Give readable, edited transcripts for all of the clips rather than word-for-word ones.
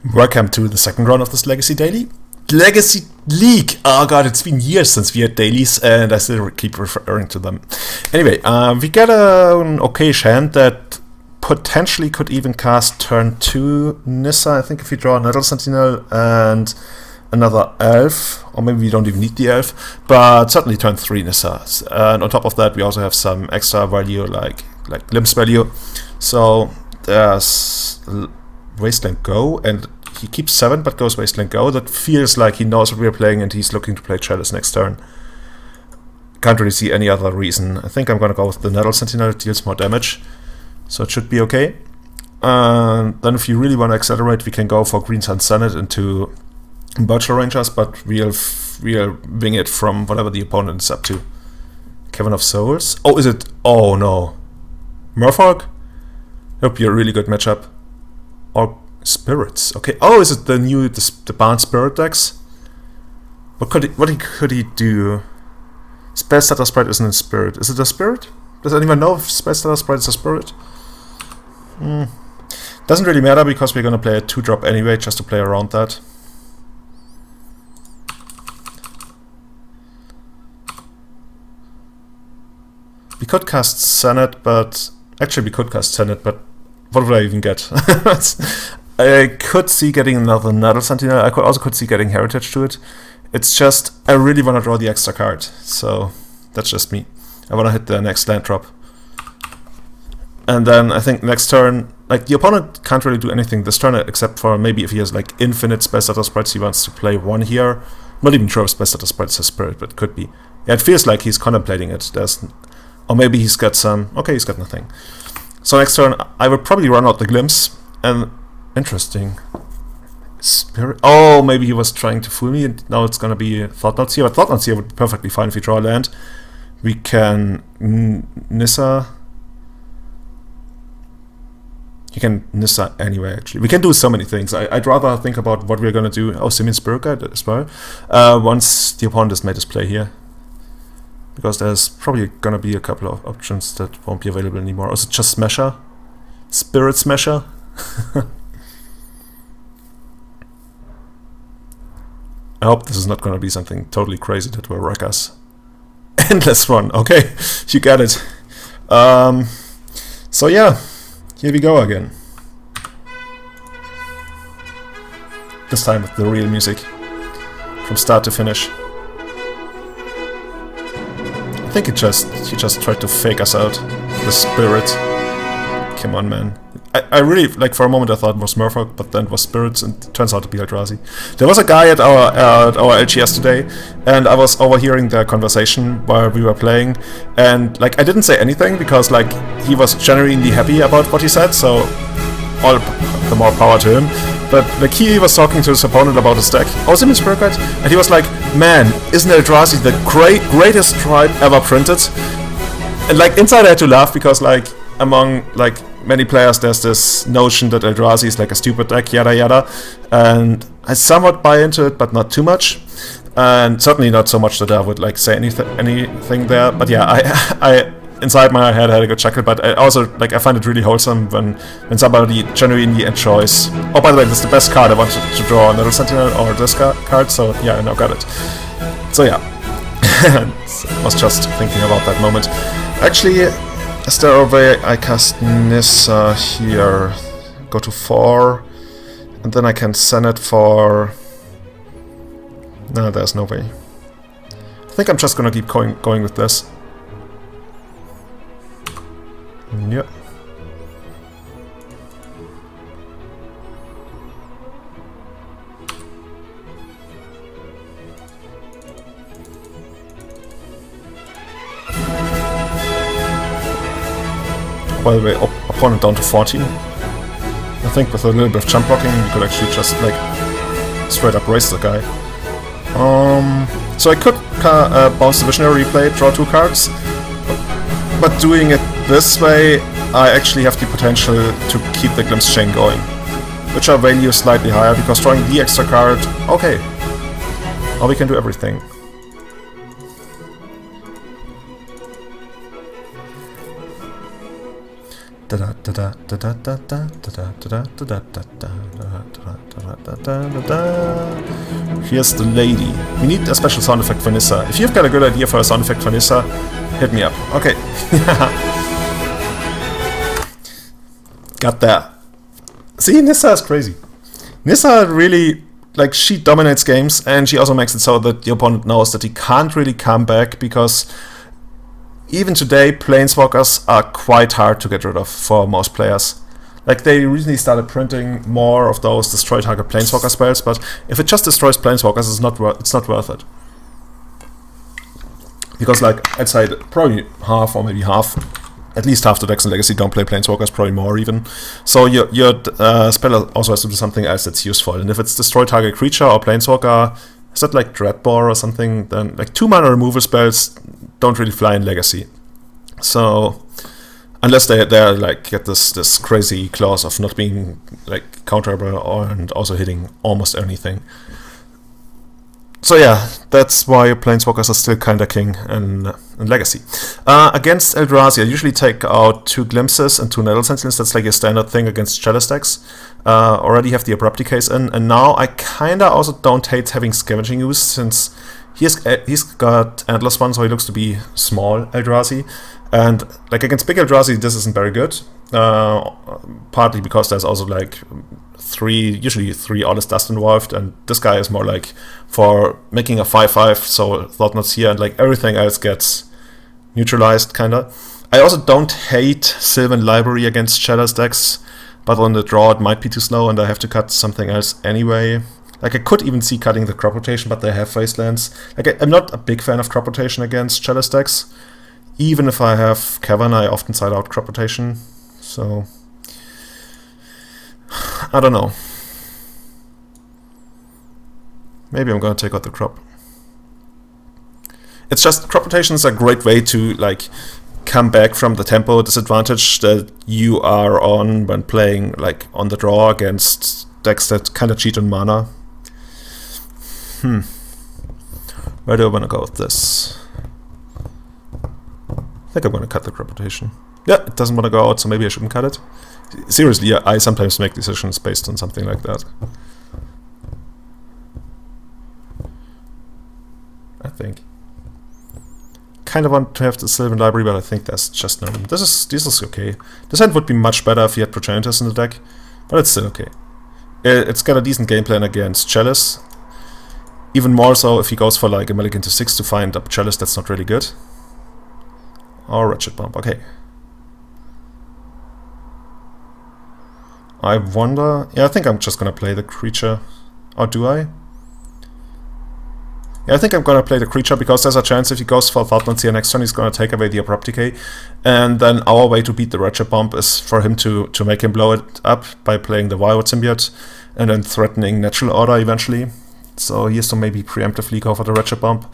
Welcome to the second round of this Legacy Daily. Legacy League! Oh god, it's been years since we had dailies, and I still keep referring to them. Anyway, we get an okayish hand that potentially could even cast turn 2 Nissa, I think, if we draw another Sentinel and another Elf, or maybe we don't even need the Elf, but certainly turn 3 Nissa. And on top of that, we also have some extra value, like glimpse value. So there's Wasteland Go, and he keeps 7 but goes Wasteland Go. That feels like he knows what we're playing and he's looking to play Chalice next turn. Can't really see any other reason. I think I'm gonna go with the Nettle Sentinel. It deals more damage, so it should be okay. Then if you really want to accelerate, we can go for Green Sun Senate into Birchler Rangers, but we'll wing it from whatever the opponent is up to. Cavern of Souls. Oh, is it? Oh no. Murphog? That would be a really good matchup. Or Spirits. Okay. Oh, is it the Barn Spirit decks? What could he do? Spellstutter Sprite isn't a spirit. Is it a spirit? Does anyone know if Spellstutter Sprite is a spirit? Doesn't really matter because we're gonna play a 2-drop anyway, just to play around that. We could cast Senate, but actually we could cast Senate, but what would I even get? I could see getting another Nettle Sentinel. I also could see getting Heritage to it. It's just, I really want to draw the extra card. So, that's just me. I want to hit the next land drop. And then I think next turn, like, the opponent can't really do anything this turn, except for maybe if he has, like, infinite Spellstutter Sprites, he wants to play one here. I'm not even sure if Spellstutter Sprite is a spirit, but it could be. Yeah, it feels like he's contemplating it. Or maybe he's got some... Okay, he's got nothing. So next turn, I would probably run out the Glimpse, and... Interesting. Spirit. Oh, maybe he was trying to fool me, and now it's gonna be Thought-Knot Seer. But Thought-Knot Seer would be perfectly fine if we draw a land. We can Nissa. You can Nissa anyway, actually. We can do so many things. I'd rather think about what we're gonna do. Oh, Simian Spirit Guide as well. Once the opponent has made his play here. Because there's probably gonna be a couple of options that won't be available anymore. Also, just Smasher? Spirit Smasher? I hope this is not gonna be something totally crazy that will wreck us. Endless Run, okay, you get it. So yeah, here we go again. This time with the real music, from start to finish. I think he just tried to fake us out. The spirit. Come on, man. I really, like, for a moment I thought it was Murphog, but then it was Spirits, and it turns out to be Eldrazi. There was a guy at our LGS today, and I was overhearing their conversation while we were playing, and, like, I didn't say anything because, like, he was genuinely happy about what he said, so all the more power to him. But like, he was talking to his opponent about his deck. Oh, Simian Spirit Guide? And he was like, man, isn't Eldrazi the greatest tribe ever printed? And like, inside I had to laugh because, like, among, like, many players there's this notion that Eldrazi is like a stupid deck, yada yada. And I somewhat buy into it, but not too much. And certainly not so much that I would, like, say anything there. But yeah, I inside my head I had a good chuckle, but I also, like, I find it really wholesome when somebody genuinely enjoys... Oh, by the way, this is the best card I wanted to draw, Nettle Sentinel or this card, so yeah, I now got it. So yeah, I was just thinking about that moment. Actually, is there a way I cast Nissa here? Go to 4, and then I can send it for... No, there's no way. I think I'm just gonna keep going with this. Yep. By the way, opponent down to 14. I think with a little bit of jump blocking, we could actually just, like, straight up race the guy. So I could bounce the Visionary Replay, draw 2 cards. But doing it this way, I actually have the potential to keep the Glimpse chain going, which I value slightly higher, because drawing the extra card, okay, now we can do everything. Here's the lady. We need a special sound effect for Nissa. If you've got a good idea for a sound effect for Nissa, hit me up. Okay. Got that. See, Nissa is crazy. Nissa really, like, she dominates games, and she also makes it so that the opponent knows that he can't really come back, because even today, Planeswalkers are quite hard to get rid of for most players. Like, they recently started printing more of those destroy target Planeswalker spells, but if it just destroys Planeswalkers, it's not worth it. Because, like, I'd say probably half, or maybe half, at least half the decks in Legacy don't play Planeswalkers, probably more even. So your spell also has to do something else that's useful. And if it's destroy target creature or Planeswalker, is that like Dreadbore or something? Then, like, 2-mana removal spells don't really fly in Legacy. So unless they're like get this crazy clause of not being like counterable and also hitting almost anything. So yeah, that's why Planeswalkers are still kinda king in Legacy. Against Eldrazi, I usually take out 2 Glimpses and 2 Nettle Sentinels. That's like a standard thing against Chalice decks. Already have the Abrupt Decays in, and now I kinda also don't hate having Scavenging Ooze, since he's got Antler's one, so he looks to be small Eldrazi. And like against big Eldrazi, this isn't very good. Partly because there's also like usually three Audis Dust involved, and this guy is more like for making a 5/5, so Thought-Knot's here, and like everything else gets neutralized, kinda. I also don't hate Sylvan Library against Chalice decks, but on the draw it might be too slow, and I have to cut something else anyway. Like, I could even see cutting the crop rotation, but they have Wastelands. Like, I'm not a big fan of crop rotation against Chalice decks. Even if I have Cavern, I often side out crop rotation. So, I don't know. Maybe I'm gonna take out the crop. It's just, crop rotation is a great way to, like, come back from the tempo disadvantage that you are on when playing, like, on the draw against decks that kind of cheat on mana. Where do I want to go with this? I think I'm going to cut the crop rotation. Yeah, it doesn't want to go out, so maybe I shouldn't cut it. Seriously, yeah, I sometimes make decisions based on something like that. I think. Kind of want to have the Sylvan Library, but I think that's just no room. This is okay. This hand would be much better if he had Progenitors in the deck, but it's still okay. It's got a decent game plan against Chalice. Even more so if he goes for like a Mulligan to 6 to find a Chalice that's not really good. Or Wretched Bomb, okay. I wonder... Yeah, I think I'm just gonna play the creature. Or do I? Yeah, I think I'm gonna play the creature, because there's a chance if he goes for Thought-Knot here next turn, he's gonna take away the Abrupt Decay. And then our way to beat the Wretched Bomb is for him to make him blow it up by playing the Wild Symbiote and then threatening Natural Order eventually. So he has to maybe preemptively go for the Wretched Bomb.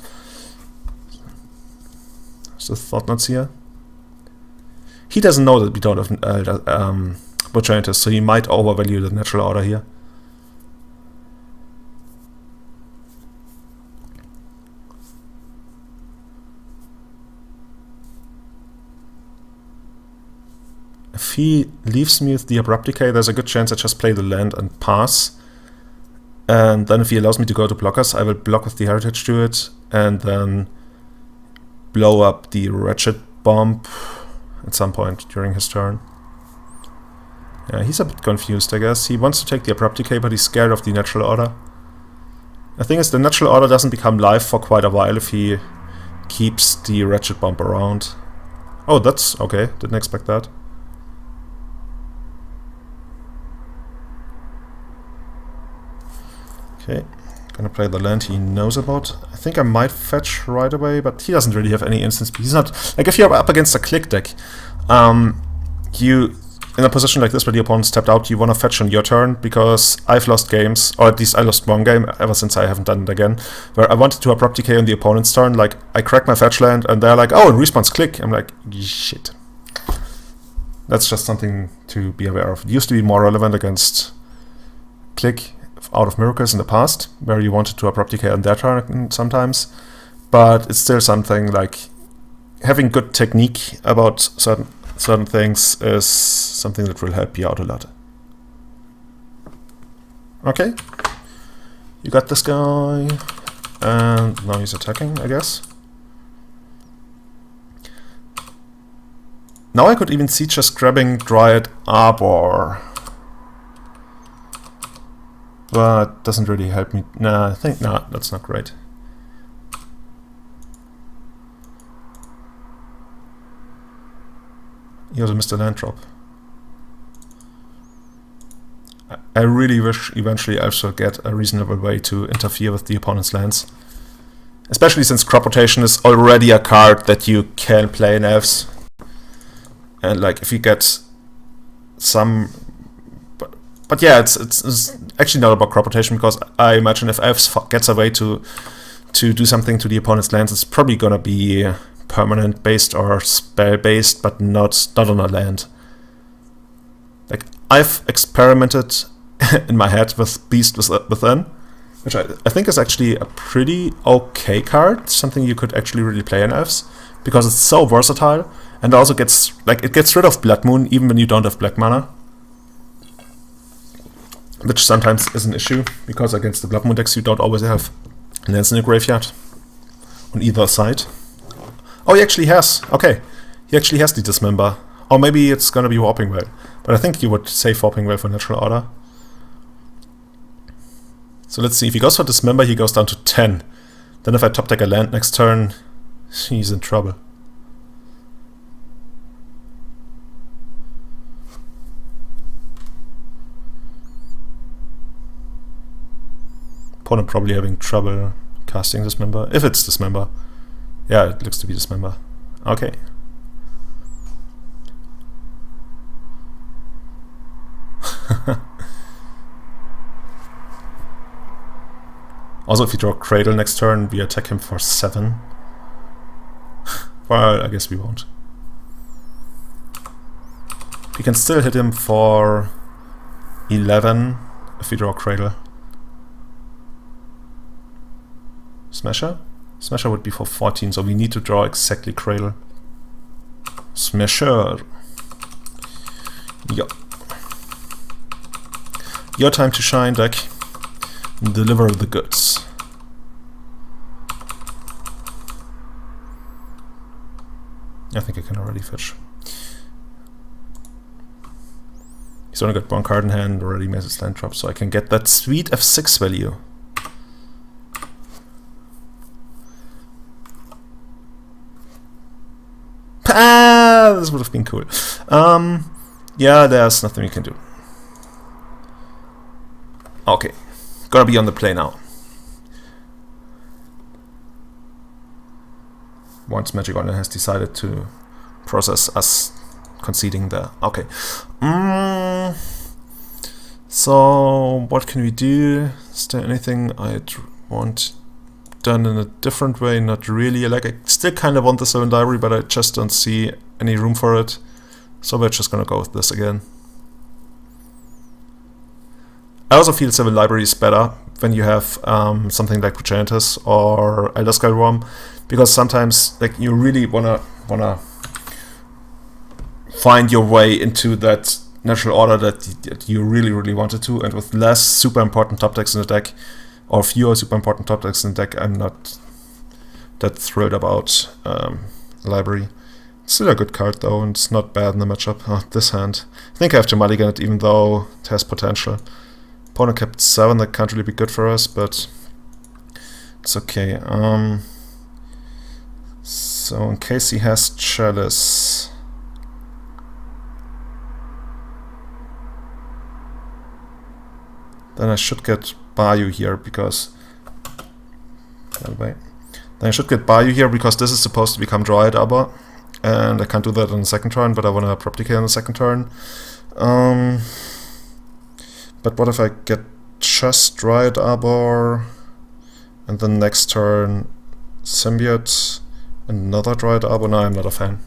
So Thought-Knots here. He doesn't know that we don't have Progenitors, so he might overvalue the Natural Order here. If he leaves me with the Abrupt Decay, there's a good chance I just play the land and pass. And then if he allows me to go to blockers, I will block with the Heritage Druid, and then blow up the Wretched Bomb at some point during his turn. Yeah, he's a bit confused, I guess. He wants to take the Abrupt Decay, but he's scared of the Natural Order. The thing is, the Natural Order doesn't become live for quite a while if he keeps the Wretched Bomb around. Oh, that's okay. Didn't expect that. Okay, gonna play the land he knows about. I think I might fetch right away, but he doesn't really have any instant speed. He's not... Like, if you're up against a click deck, you... In a position like this where the opponent's tapped out, you want to fetch on your turn, because I've lost games, or at least I lost one game ever since I haven't done it again, where I wanted to Abrupt Decay on the opponent's turn, like, I crack my fetch land, and they're like, oh, in response click. I'm like, shit. That's just something to be aware of. It used to be more relevant against click out of Miracles in the past, where you wanted to Abrupt Decay on their turn sometimes, but it's still something like having good technique about certain certain things is something that will help you out a lot. Okay, you got this guy, and now he's attacking, I guess. Now I could even see just grabbing Dryad Arbor. But doesn't really help me. Nah, I think that's not great. He also missed a land drop. I really wish eventually Elves will get a reasonable way to interfere with the opponent's lands. Especially since crop rotation is already a card that you can play in Elves. And like if you get some... But yeah, it's actually not about crop rotation, because I imagine if Elves gets a way to do something to the opponent's lands, it's probably gonna be permanent based or spell based, but not on a land. Like I've experimented in my head with Beast Within, which I think is actually a pretty okay card, something you could actually really play in Elves, because it's so versatile, and also gets rid of Blood Moon even when you don't have black mana. Which sometimes is an issue, because against the Blood Moon decks you don't always have lands in the graveyard on either side. Oh, he actually has. Okay, he actually has the Dismember. Or maybe it's gonna be Warping Well. But I think you would save Warping Well for Natural Order. So let's see, if he goes for Dismember, he goes down to 10. Then if I top deck a land next turn, he's in trouble. Opponent probably having trouble casting Dismember. If it's Dismember. Yeah, it looks to be Dismember. Okay. Also, if you draw Cradle next turn, we attack him for 7. Well, I guess we won't. We can still hit him for 11 if we draw Cradle. Smasher? Smasher would be for 14, so we need to draw exactly Cradle. Smasher! Yup. Your time to shine, deck. Deliver the goods. I think I can already fetch. He's only got one card in hand, already made his land drop, so I can get that sweet F6 value. Ah, this would have been cool. Yeah, there's nothing we can do. Okay, gotta be on the play now. Once Magic Online has decided to process us conceding there. Okay. So, what can we do? Is there anything I'd want done in a different way? Not really. Like, I still kind of want the 7 library, but I just don't see any room for it. So we're just gonna go with this again. I also feel 7 library is better when you have something like Progenitus or Elder Skyworm, because sometimes like you really wanna find your way into that natural order that you really wanted to, and with less super important top decks in the deck, or fewer super important top decks in the deck, I'm not that thrilled about library. It's still a good card though, and it's not bad in the matchup. Oh, this hand. I think I have to mulligan it, even though it has potential. Opponent kept 7, that can't really be good for us, but it's okay. So in case he has Chalice, then I should get Bayou here, because then I should get Bayou here because this is supposed to become Dryad Arbor, and I can't do that on the second turn, but I want to Prop Decay on the second turn. But what if I get just Dryad Arbor, and then next turn Symbiote, another Dryad Arbor? No, I'm not a fan.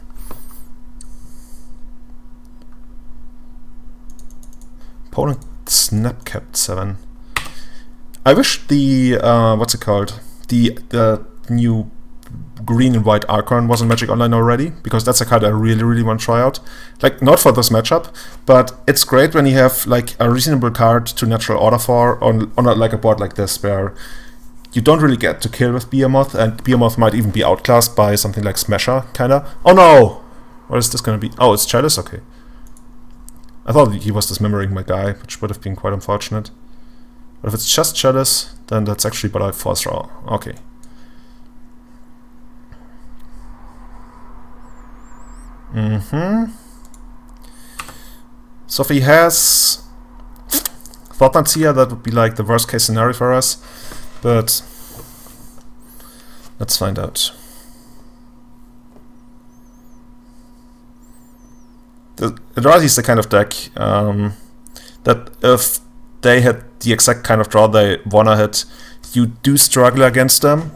Opponent snap capped 7. I wish the what's it called? The new green and white Archon was in Magic Online already, because that's a card I really want to try out. Like, not for this matchup, but it's great when you have like a reasonable card to natural order for on like a board like this, where you don't really get to kill with Behemoth, and Behemoth might even be outclassed by something like Smasher, kinda. Oh no! What is this gonna be? Oh, it's Chalice? Okay. I thought he was dismembering my guy, which would have been quite unfortunate. But if it's just Chalice, then that's actually but I force draw. Okay. So if he has Thought here, that would be like the worst case scenario for us. But let's find out. The Eldrazi is the kind of deck that if they had the exact kind of draw they wanna hit, you do struggle against them.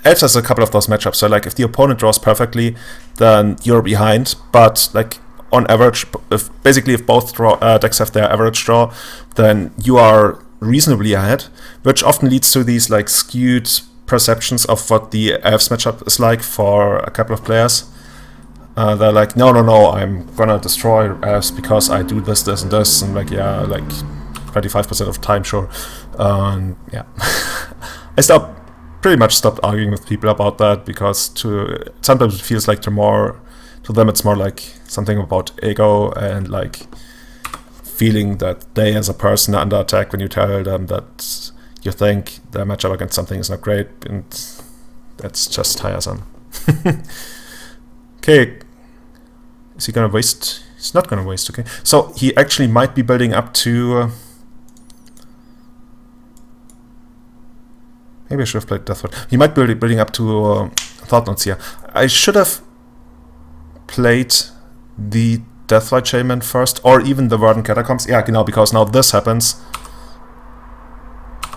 Elves has a couple of those matchups, so like if the opponent draws perfectly, then you're behind, but like on average, if both decks have their average draw, then you are reasonably ahead, which often leads to these like skewed perceptions of what the Elves matchup is like for a couple of players. They're like, no, I'm gonna destroy Elves because I do this, and this, and like, yeah, like 25% of the time, sure. Yeah. I pretty much stopped arguing with people about that, because sometimes it feels like to them it's more like something about ego and like feeling that they as a person are under attack when you tell them that you think their matchup against something is not great, and that's just tiresome. Okay, is he gonna waste? He's not gonna waste, okay. So he actually might be building up to... maybe I should have played Deathwatch. He might be building up to Thought Knots here. I should have played the Deathlight Shaman first, or even the Verdant Catacombs. Yeah, because now this happens.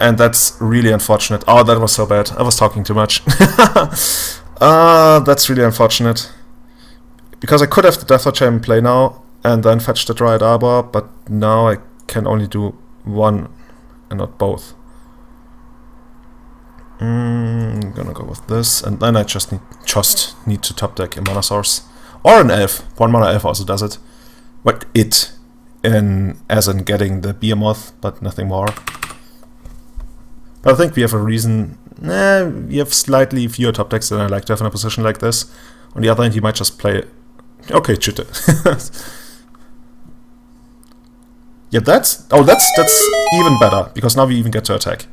And that's really unfortunate. Oh, that was so bad. I was talking too much. That's really unfortunate. Because I could have the Deathlight Shaman play now, and then fetch the Dryad Arbor, but now I can only do one, and not both. I'm gonna go with this, and then I just need to top deck a Mana Source. Or an Elf. 1 mana Elf also does it. What as in getting the Behemoth, but nothing more. But I think we have a reason. We have slightly fewer top decks than I like to have in a position like this. On the other hand, he might just play... okay, Chitte. Yeah, that's even better, because now we even get to attack.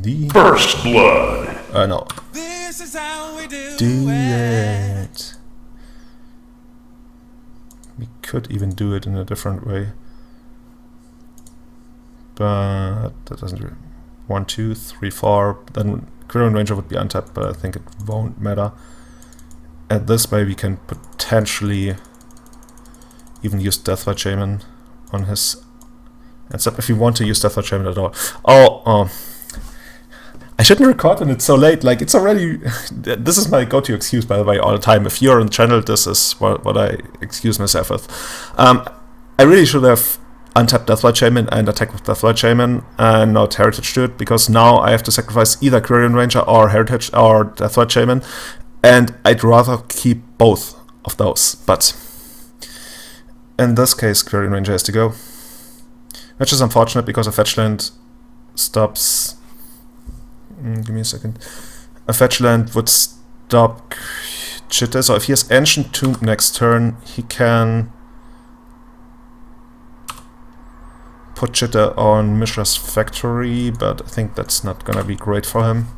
The First Blood. No. This is how we do it. We could even do it in a different way. But that doesn't really... 1, 2, 3, 4. Then Quirion Ranger would be untapped, but I think it won't matter. And this way we can potentially even use Deathlight Shaman on his... except if you want to use Deathlight Shaman at all. Oh, I shouldn't record when it's so late. Like, it's already... this is my go-to excuse, by the way, all the time. If you're on the channel, this is what I excuse myself with. I really should have untapped Deathlight Shaman and attack with Deathlight Shaman and not Heritage to it, because now I have to sacrifice either Quirion Ranger or Heritage or Deathlight Shaman, and I'd rather keep both of those. But in this case, Quirion Ranger has to go. Which is unfortunate, because a fetch land stops... give me a second. A fetch land would stop Chitte, so if he has Ancient Tomb next turn, he can put Chitte on Mishra's Factory, but I think that's not gonna be great for him.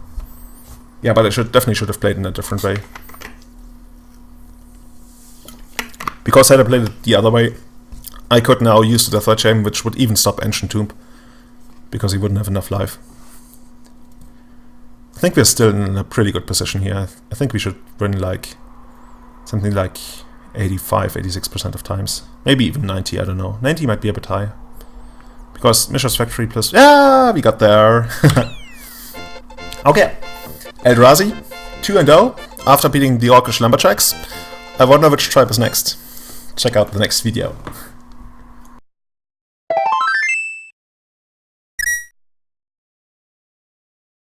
Yeah, but I definitely should have played in a different way. Because had I played it the other way, I could now use the Deathlight Shaman, which would even stop Ancient Tomb, because he wouldn't have enough life. I think we're still in a pretty good position here. I think we should win like something like 85, 86% of times. Maybe even 90, I don't know. 90 might be a bit high. Because Mishra's Factory plus... yeah, we got there. Okay. Eldrazi, 2-0 after beating the Orcish Lumberjacks. I wonder which tribe is next. Check out the next video.